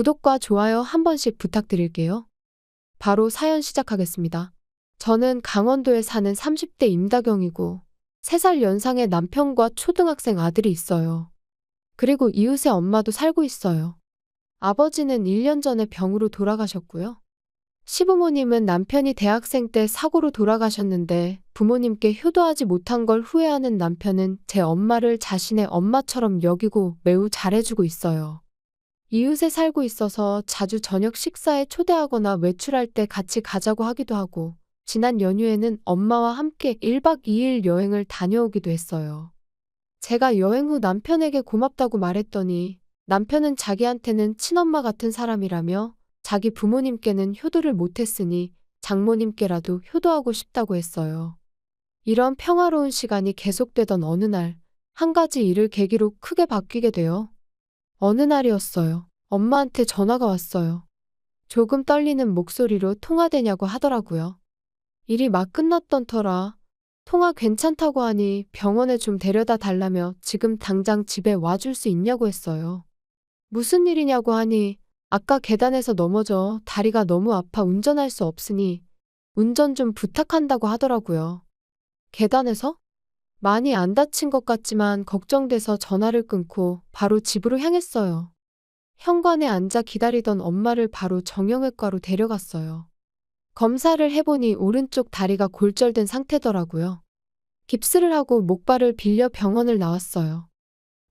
구독과 좋아요 한 번씩 부탁드릴게요. 바로 사연 시작하겠습니다. 저는 강원도에 사는 30대 임다경이고 3살 연상의 남편과 초등학생 아들이 있어요. 그리고 이웃의 엄마도 살고 있어요. 아버지는 1년 전에 병으로 돌아가셨고요. 시부모님은 남편이 대학생 때 사고로 돌아가셨는데 부모님께 효도하지 못한 걸 후회하는 남편은 제 엄마를 자신의 엄마처럼 여기고 매우 잘해주고 있어요. 이웃에 살고 있어서 자주 저녁 식사에 초대하거나 외출할 때 같이 가자고 하기도 하고, 지난 연휴에는 엄마와 함께 1박 2일 여행을 다녀오기도 했어요. 제가 여행 후 남편에게 고맙다고 말했더니 남편은 자기한테는 친엄마 같은 사람이라며 자기 부모님께는 효도를 못했으니 장모님께라도 효도하고 싶다고 했어요. 이런 평화로운 시간이 계속되던 어느 날, 한 가지 일을 계기로 크게 바뀌게 되어 어느 날이었어요. 엄마한테 전화가 왔어요. 조금 떨리는 목소리로 통화되냐고 하더라고요. 일이 막 끝났던 터라 통화 괜찮다고 하니 병원에 좀 데려다 달라며 지금 당장 집에 와줄 수 있냐고 했어요. 무슨 일이냐고 하니 아까 계단에서 넘어져 다리가 너무 아파 운전할 수 없으니 운전 좀 부탁한다고 하더라고요. 계단에서? 많이 안 다친 것 같지만 걱정돼서 전화를 끊고 바로 집으로 향했어요. 현관에 앉아 기다리던 엄마를 바로 정형외과로 데려갔어요. 검사를 해보니 오른쪽 다리가 골절된 상태더라고요. 깁스를 하고 목발을 빌려 병원을 나왔어요.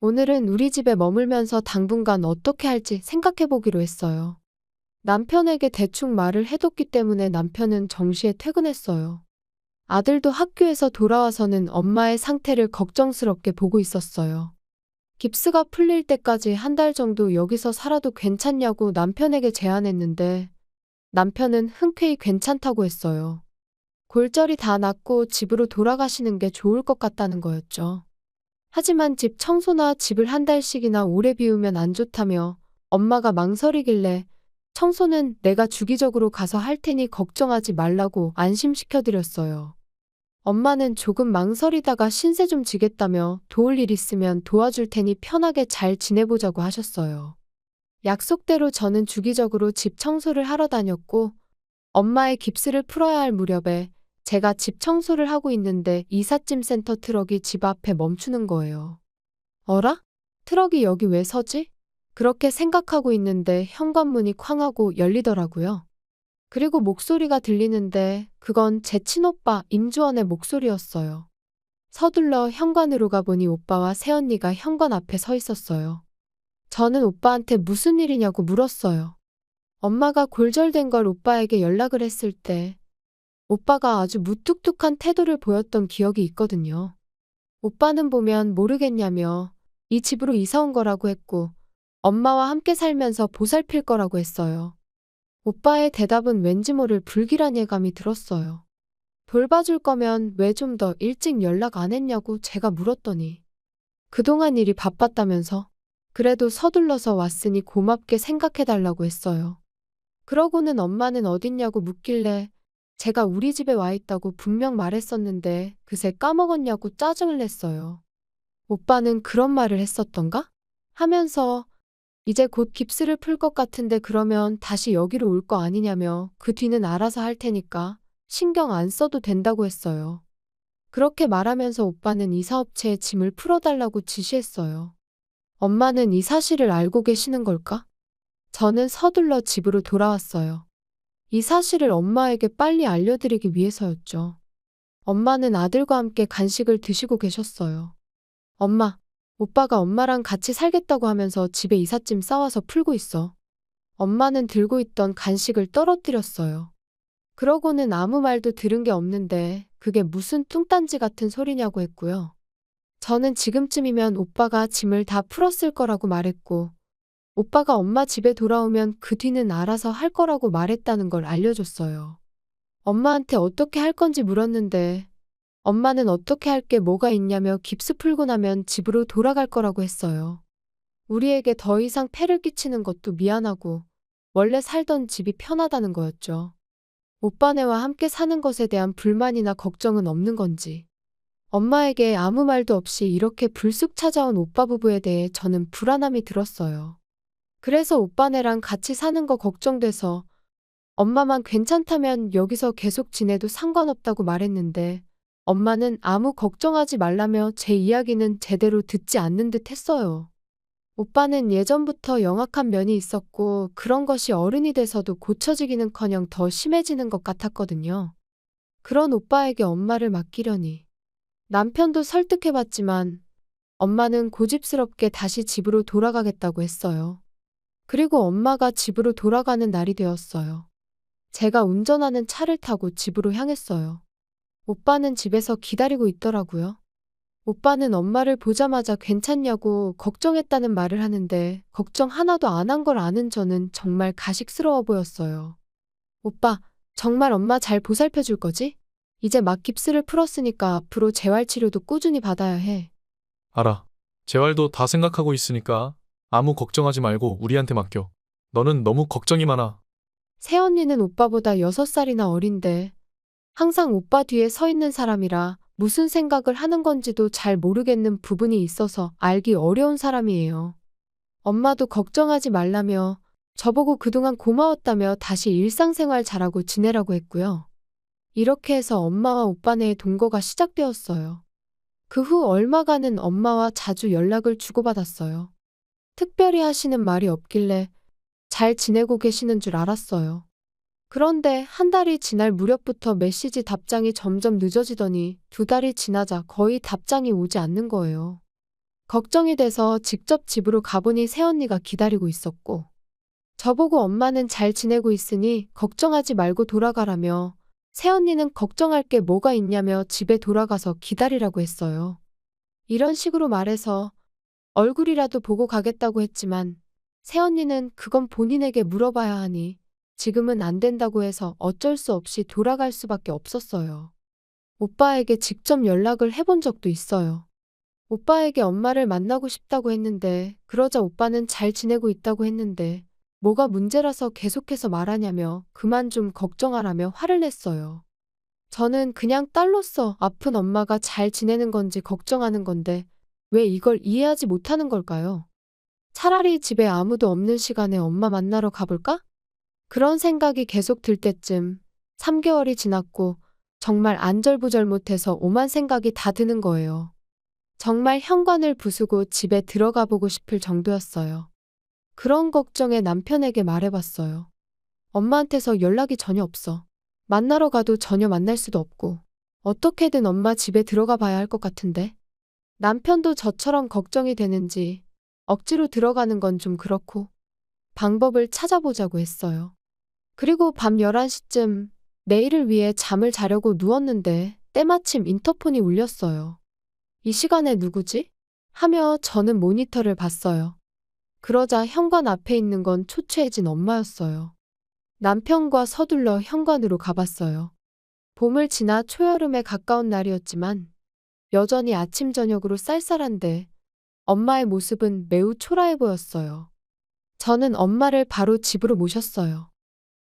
오늘은 우리 집에 머물면서 당분간 어떻게 할지 생각해보기로 했어요. 남편에게 대충 말을 해뒀기 때문에 남편은 정시에 퇴근했어요. 아들도 학교에서 돌아와서는 엄마의 상태를 걱정스럽게 보고 있었어요. 깁스가 풀릴 때까지 한 달 정도 여기서 살아도 괜찮냐고 남편에게 제안했는데 남편은 흔쾌히 괜찮다고 했어요. 골절이 다 낫고 집으로 돌아가시는 게 좋을 것 같다는 거였죠. 하지만 집 청소나 집을 한 달씩이나 오래 비우면 안 좋다며 엄마가 망설이길래 청소는 내가 주기적으로 가서 할 테니 걱정하지 말라고 안심시켜드렸어요. 엄마는 조금 망설이다가 신세 좀 지겠다며 도울 일 있으면 도와줄 테니 편하게 잘 지내보자고 하셨어요. 약속대로 저는 주기적으로 집 청소를 하러 다녔고 엄마의 깁스를 풀어야 할 무렵에 제가 집 청소를 하고 있는데 이삿짐 센터 트럭이 집 앞에 멈추는 거예요. 어라? 트럭이 여기 왜 서지? 그렇게 생각하고 있는데 현관문이 쾅 하고 열리더라고요. 그리고 목소리가 들리는데 그건 제 친오빠 임주원의 목소리였어요. 서둘러 현관으로 가보니 오빠와 새언니가 현관 앞에 서 있었어요. 저는 오빠한테 무슨 일이냐고 물었어요. 엄마가 골절된 걸 오빠에게 연락을 했을 때 오빠가 아주 무뚝뚝한 태도를 보였던 기억이 있거든요. 오빠는 보면 모르겠냐며 이 집으로 이사 온 거라고 했고 엄마와 함께 살면서 보살필 거라고 했어요. 오빠의 대답은 왠지 모를 불길한 예감이 들었어요. 돌봐줄 거면 왜 좀 더 일찍 연락 안 했냐고 제가 물었더니 그동안 일이 바빴다면서 그래도 서둘러서 왔으니 고맙게 생각해달라고 했어요. 그러고는 엄마는 어딨냐고 묻길래 제가 우리 집에 와 있다고 분명 말했었는데 그새 까먹었냐고 짜증을 냈어요. 오빠는 그런 말을 했었던가? 하면서 이제 곧 깁스를 풀 것 같은데 그러면 다시 여기로 올 거 아니냐며 그 뒤는 알아서 할 테니까 신경 안 써도 된다고 했어요. 그렇게 말하면서 오빠는 이사업체에 짐을 풀어달라고 지시했어요. 엄마는 이 사실을 알고 계시는 걸까? 저는 서둘러 집으로 돌아왔어요. 이 사실을 엄마에게 빨리 알려드리기 위해서였죠. 엄마는 아들과 함께 간식을 드시고 계셨어요. 엄마, 오빠가 엄마랑 같이 살겠다고 하면서 집에 이삿짐 싸와서 풀고 있어. 엄마는 들고 있던 간식을 떨어뜨렸어요. 그러고는 아무 말도 들은 게 없는데 그게 무슨 뚱딴지 같은 소리냐고 했고요. 저는 지금쯤이면 오빠가 짐을 다 풀었을 거라고 말했고 오빠가 엄마 집에 돌아오면 그 뒤는 알아서 할 거라고 말했다는 걸 알려줬어요. 엄마한테 어떻게 할 건지 물었는데 엄마는 어떻게 할 게 뭐가 있냐며 깁스 풀고 나면 집으로 돌아갈 거라고 했어요. 우리에게 더 이상 폐를 끼치는 것도 미안하고 원래 살던 집이 편하다는 거였죠. 오빠네와 함께 사는 것에 대한 불만이나 걱정은 없는 건지. 엄마에게 아무 말도 없이 이렇게 불쑥 찾아온 오빠 부부에 대해 저는 불안함이 들었어요. 그래서 오빠네랑 같이 사는 거 걱정돼서 엄마만 괜찮다면 여기서 계속 지내도 상관없다고 말했는데 엄마는 아무 걱정하지 말라며 제 이야기는 제대로 듣지 않는 듯 했어요. 오빠는 예전부터 영악한 면이 있었고 그런 것이 어른이 돼서도 고쳐지기는커녕 더 심해지는 것 같았거든요. 그런 오빠에게 엄마를 맡기려니 남편도 설득해봤지만 엄마는 고집스럽게 다시 집으로 돌아가겠다고 했어요. 그리고 엄마가 집으로 돌아가는 날이 되었어요. 제가 운전하는 차를 타고 집으로 향했어요. 오빠는 집에서 기다리고 있더라고요. 오빠는 엄마를 보자마자 괜찮냐고 걱정했다는 말을 하는데 걱정 하나도 안 한 걸 아는 저는 정말 가식스러워 보였어요. 오빠, 정말 엄마 잘 보살펴 줄 거지? 이제 막 깁스를 풀었으니까 앞으로 재활치료도 꾸준히 받아야 해. 알아. 재활도 다 생각하고 있으니까 아무 걱정하지 말고 우리한테 맡겨. 너는 너무 걱정이 많아. 새언니는 오빠보다 6살이나 어린데 항상 오빠 뒤에 서 있는 사람이라 무슨 생각을 하는 건지도 잘 모르겠는 부분이 있어서 알기 어려운 사람이에요. 엄마도 걱정하지 말라며 저보고 그동안 고마웠다며 다시 일상생활 잘하고 지내라고 했고요. 이렇게 해서 엄마와 오빠네의 동거가 시작되었어요. 그 후 얼마간은 엄마와 자주 연락을 주고받았어요. 특별히 하시는 말이 없길래 잘 지내고 계시는 줄 알았어요. 그런데 한 달이 지날 무렵부터 메시지 답장이 점점 늦어지더니 2달이 지나자 거의 답장이 오지 않는 거예요. 걱정이 돼서 직접 집으로 가보니 새언니가 기다리고 있었고 저보고 엄마는 잘 지내고 있으니 걱정하지 말고 돌아가라며 새언니는 걱정할 게 뭐가 있냐며 집에 돌아가서 기다리라고 했어요. 이런 식으로 말해서 얼굴이라도 보고 가겠다고 했지만 새언니는 그건 본인에게 물어봐야 하니 지금은 안 된다고 해서 어쩔 수 없이 돌아갈 수밖에 없었어요. 오빠에게 직접 연락을 해본 적도 있어요. 오빠에게 엄마를 만나고 싶다고 했는데 그러자 오빠는 잘 지내고 있다고 했는데 뭐가 문제라서 계속해서 말하냐며 그만 좀 걱정하라며 화를 냈어요. 저는 그냥 딸로서 아픈 엄마가 잘 지내는 건지 걱정하는 건데 왜 이걸 이해하지 못하는 걸까요? 차라리 집에 아무도 없는 시간에 엄마 만나러 가볼까? 그런 생각이 계속 들 때쯤 3개월이 지났고 정말 안절부절 못해서 오만 생각이 다 드는 거예요. 정말 현관을 부수고 집에 들어가 보고 싶을 정도였어요. 그런 걱정에 남편에게 말해봤어요. 엄마한테서 연락이 전혀 없어. 만나러 가도 전혀 만날 수도 없고 어떻게든 엄마 집에 들어가 봐야 할 것 같은데. 남편도 저처럼 걱정이 되는지 억지로 들어가는 건 좀 그렇고 방법을 찾아보자고 했어요. 그리고 밤 11시쯤 내일을 위해 잠을 자려고 누웠는데 때마침 인터폰이 울렸어요. 이 시간에 누구지? 하며 저는 모니터를 봤어요. 그러자 현관 앞에 있는 건 초췌해진 엄마였어요. 남편과 서둘러 현관으로 가봤어요. 봄을 지나 초여름에 가까운 날이었지만 여전히 아침 저녁으로 쌀쌀한데 엄마의 모습은 매우 초라해 보였어요. 저는 엄마를 바로 집으로 모셨어요.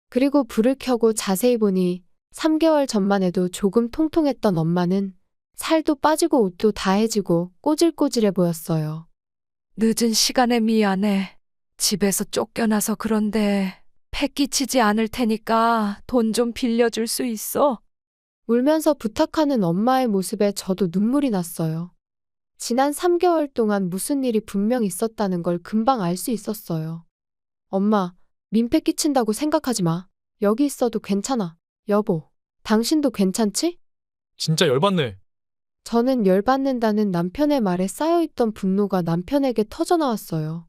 그리고 불을 켜고 자세히 보니 3개월 전만 해도 조금 통통했던 엄마는 살도 빠지고 옷도 다해지고 꼬질꼬질해 보였어요. 늦은 시간에 미안해. 집에서 쫓겨나서 그런데 패 끼치지 않을 테니까 돈 좀 빌려줄 수 있어? 울면서 부탁하는 엄마의 모습에 저도 눈물이 났어요. 지난 3개월 동안 무슨 일이 분명 있었다는 걸 금방 알 수 있었어요. 엄마, 민폐 끼친다고 생각하지 마. 여기 있어도 괜찮아. 여보, 당신도 괜찮지? 진짜 열받네. 저는 열받는다는 남편의 말에 쌓여있던 분노가 남편에게 터져나왔어요.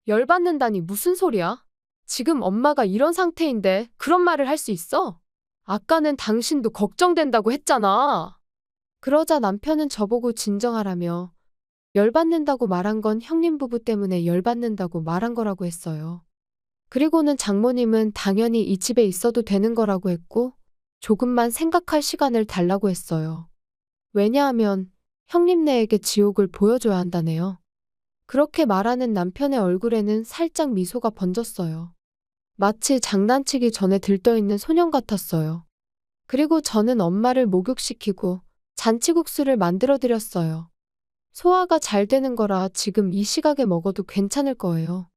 열받는다니 무슨 소리야? 지금 엄마가 이런 상태인데 그런 말을 할 수 있어? 아까는 당신도 걱정된다고 했잖아. 그러자 남편은 저보고 진정하라며 열받는다고 말한 건 형님 부부 때문에 열받는다고 말한 거라고 했어요. 그리고는 장모님은 당연히 이 집에 있어도 되는 거라고 했고 조금만 생각할 시간을 달라고 했어요. 왜냐하면 형님네에게 지옥을 보여줘야 한다네요. 그렇게 말하는 남편의 얼굴에는 살짝 미소가 번졌어요. 마치 장난치기 전에 들떠있는 소년 같았어요. 그리고 저는 엄마를 목욕시키고 잔치국수를 만들어드렸어요. 소화가 잘 되는 거라 지금 이 시각에 먹어도 괜찮을 거예요.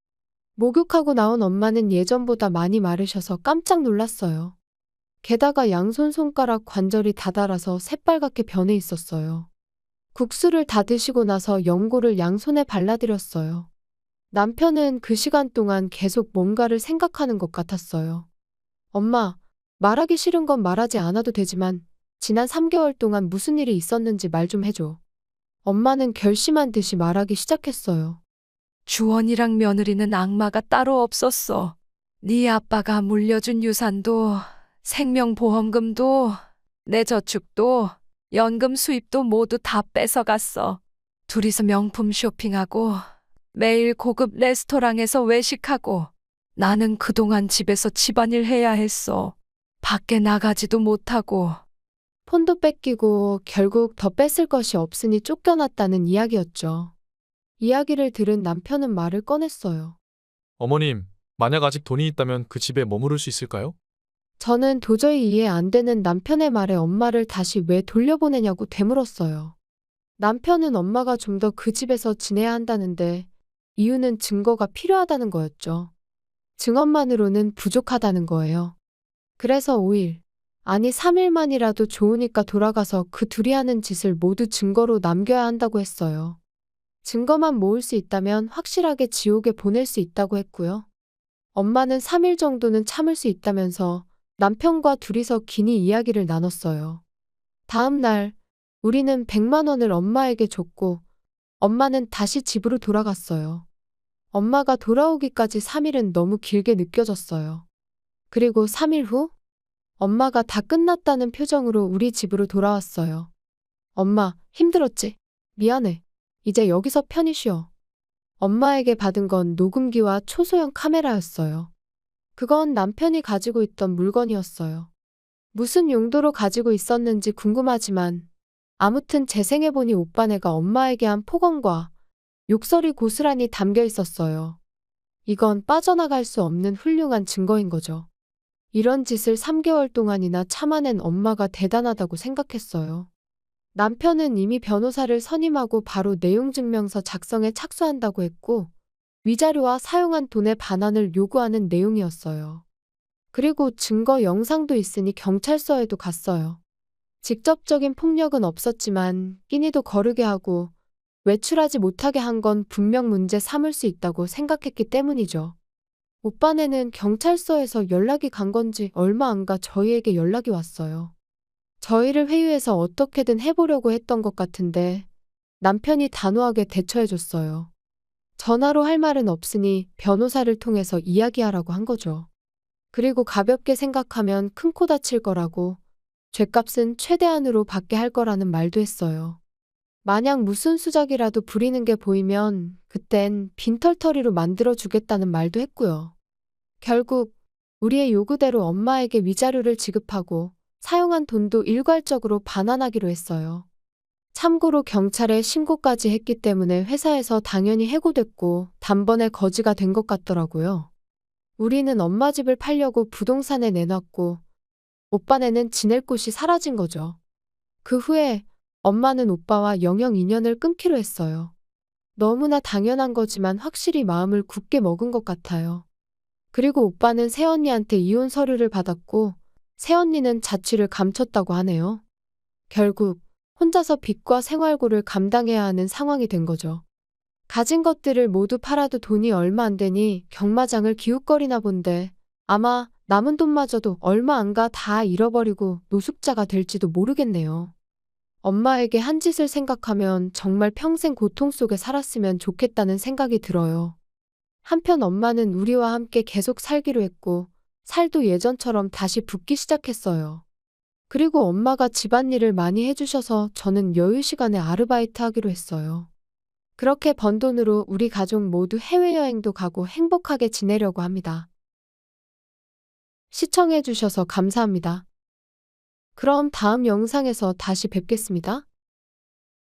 목욕하고 나온 엄마는 예전보다 많이 마르셔서 깜짝 놀랐어요. 게다가 양손 손가락 관절이 다달아서 새빨갛게 변해 있었어요. 국수를 다 드시고 나서 연고를 양손에 발라드렸어요. 남편은 그 시간 동안 계속 뭔가를 생각하는 것 같았어요. 엄마, 말하기 싫은 건 말하지 않아도 되지만 지난 3개월 동안 무슨 일이 있었는지 말 좀 해줘. 엄마는 결심한 듯이 말하기 시작했어요. 주원이랑 며느리는 악마가 따로 없었어. 네 아빠가 물려준 유산도, 생명보험금도, 내 저축도, 연금 수입도 모두 다 뺏어갔어. 둘이서 명품 쇼핑하고, 매일 고급 레스토랑에서 외식하고, 나는 그동안 집에서 집안일 해야 했어. 밖에 나가지도 못하고. 폰도 뺏기고 결국 더 뺏을 것이 없으니 쫓겨났다는 이야기였죠. 이야기를 들은 남편은 말을 꺼냈어요. 어머님, 만약 아직 돈이 있다면 그 집에 머무를 수 있을까요? 저는 도저히 이해 안 되는 남편의 말에 엄마를 다시 왜 돌려보내냐고 되물었어요. 남편은 엄마가 좀 더 그 집에서 지내야 한다는데 이유는 증거가 필요하다는 거였죠. 증언만으로는 부족하다는 거예요. 그래서 5일, 아니 3일만이라도 좋으니까 돌아가서 그 둘이 하는 짓을 모두 증거로 남겨야 한다고 했어요. 증거만 모을 수 있다면 확실하게 지옥에 보낼 수 있다고 했고요. 엄마는 3일 정도는 참을 수 있다면서 남편과 둘이서 긴히 이야기를 나눴어요. 다음 날, 우리는 100만 원을 엄마에게 줬고 엄마는 다시 집으로 돌아갔어요. 엄마가 돌아오기까지 3일은 너무 길게 느껴졌어요. 그리고 3일 후, 엄마가 다 끝났다는 표정으로 우리 집으로 돌아왔어요. 엄마, 힘들었지? 미안해. 이제 여기서 편히 쉬어. 엄마에게 받은 건 녹음기와 초소형 카메라였어요. 그건 남편이 가지고 있던 물건이었어요. 무슨 용도로 가지고 있었는지 궁금하지만 아무튼 재생해보니 오빠네가 엄마에게 한 폭언과 욕설이 고스란히 담겨 있었어요. 이건 빠져나갈 수 없는 훌륭한 증거인 거죠. 이런 짓을 3개월 동안이나 참아낸 엄마가 대단하다고 생각했어요. 남편은 이미 변호사를 선임하고 바로 내용증명서 작성에 착수한다고 했고 위자료와 사용한 돈의 반환을 요구하는 내용이었어요. 그리고 증거 영상도 있으니 경찰서에도 갔어요. 직접적인 폭력은 없었지만 끼니도 거르게 하고 외출하지 못하게 한 건 분명 문제 삼을 수 있다고 생각했기 때문이죠. 오빠네는 경찰서에서 연락이 간 건지 얼마 안 가 저희에게 연락이 왔어요. 저희를 회유해서 어떻게든 해보려고 했던 것 같은데 남편이 단호하게 대처해줬어요. 전화로 할 말은 없으니 변호사를 통해서 이야기하라고 한 거죠. 그리고 가볍게 생각하면 큰 코 다칠 거라고 죗값은 최대한으로 받게 할 거라는 말도 했어요. 만약 무슨 수작이라도 부리는 게 보이면 그땐 빈털터리로 만들어주겠다는 말도 했고요. 결국 우리의 요구대로 엄마에게 위자료를 지급하고 사용한 돈도 일괄적으로 반환하기로 했어요. 참고로 경찰에 신고까지 했기 때문에 회사에서 당연히 해고됐고 단번에 거지가 된 것 같더라고요. 우리는 엄마 집을 팔려고 부동산에 내놨고 오빠네는 지낼 곳이 사라진 거죠. 그 후에 엄마는 오빠와 영영 인연을 끊기로 했어요. 너무나 당연한 거지만 확실히 마음을 굳게 먹은 것 같아요. 그리고 오빠는 새언니한테 이혼 서류를 받았고 새언니는 자취를 감췄다고 하네요. 결국 혼자서 빚과 생활고를 감당해야 하는 상황이 된 거죠. 가진 것들을 모두 팔아도 돈이 얼마 안 되니 경마장을 기웃거리나 본데 아마 남은 돈마저도 얼마 안 가 다 잃어버리고 노숙자가 될지도 모르겠네요. 엄마에게 한 짓을 생각하면 정말 평생 고통 속에 살았으면 좋겠다는 생각이 들어요. 한편 엄마는 우리와 함께 계속 살기로 했고 살도 예전처럼 다시 붓기 시작했어요. 그리고 엄마가 집안일을 많이 해주셔서 저는 여유 시간에 아르바이트 하기로 했어요. 그렇게 번 돈으로 우리 가족 모두 해외여행도 가고 행복하게 지내려고 합니다. 시청해주셔서 감사합니다. 그럼 다음 영상에서 다시 뵙겠습니다.